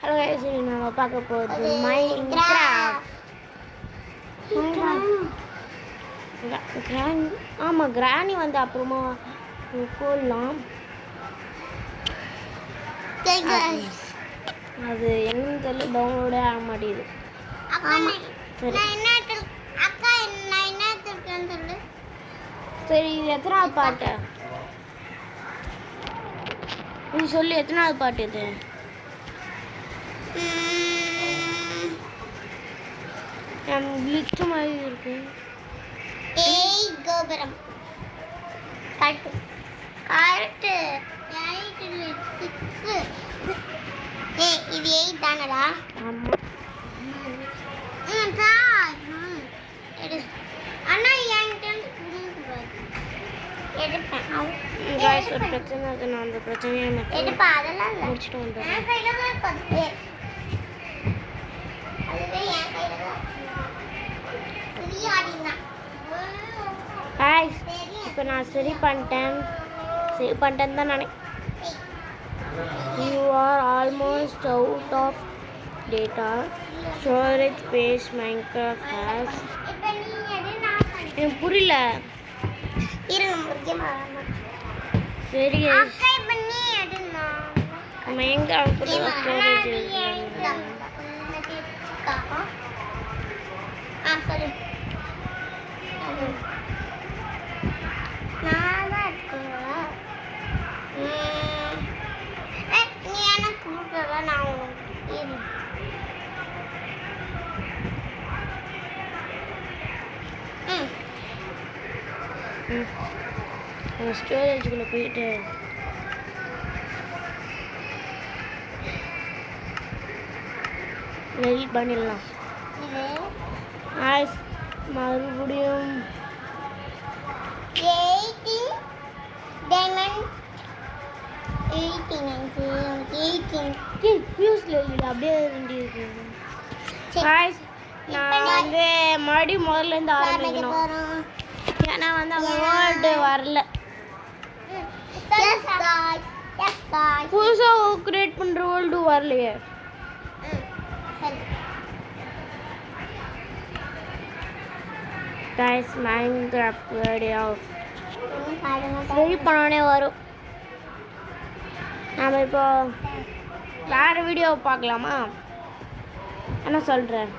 Hello guys நம்ம பார்க்க போறது மைன்கிராஃப்ட் ஆமாம் கிராணி வந்து அப்புறமா போடலாம். அது என்னன்னு தெரியல, டவுன்லோடே ஆக மாட்டேங்குது. சரி இது எத்தனாவது பாட்டு? நீ சொல்லு எத்தனாவது பாட்டு இது? கிளிச்சு மாதிரி இருக்கு. ஏய் கோபுரம் கரெக்ட் கரெக்ட் 8 6 ஏய் இது 8 தானடா? ஆமா எடு அண்ணா என்கிட்ட எடுப்பேன். गाइस ஒரு பிரச்சனை இருக்கு, நான் அந்த பிரச்சனையை எடுப்பா அதெல்லாம் இல்ல முடிச்சிட்டு வந்துடுறேன். என் கையில தான் இருக்கு. அதுவே என் கையில தான் ஃப்ரீயாடினா. गाइस இப்போ நான் சரி பண்ணிட்டேன் தான் நினைக்கிறேன். You are almost out of data storage space Minecraft has. இப்போ நீ எடு நான் எனக்கு புரியல. இருங்க முக்கியமா சரி அக்கா பண்ணி எடுனா Minecraft ஸ்டோரேஜ் இருக்கு. சரி நான் இருக்குங்களா நீ எனக்கு கொடுக்கல நான் இரு ஸ்டோரேஜுக்குள்ளே போயிட்டு டெலிட் பண்ணிடலாம். ஆய்ஸ் மறுபடியும் 18 டைமண்ட் 18 ஃபியூஸில் இல்லை அப்படியே வேண்டியிருக்கு. ஆய்ஸ் நான் வந்து மறுபடியும் முதல்லேருந்து ஆரம்பிக்கணும். ஏன்னா வந்து அவங்க வேர்ல்டு வரல, புதுசாக கிரியேட் பண்ணுற வேர்ல்டு வரலையே. गाइस Minecraft வீடியோ சரி பண்ணோடனே வரும். நாம் இப்போ வேறு வீடியோ பார்க்கலாமா? என்ன சொல்கிறேன்?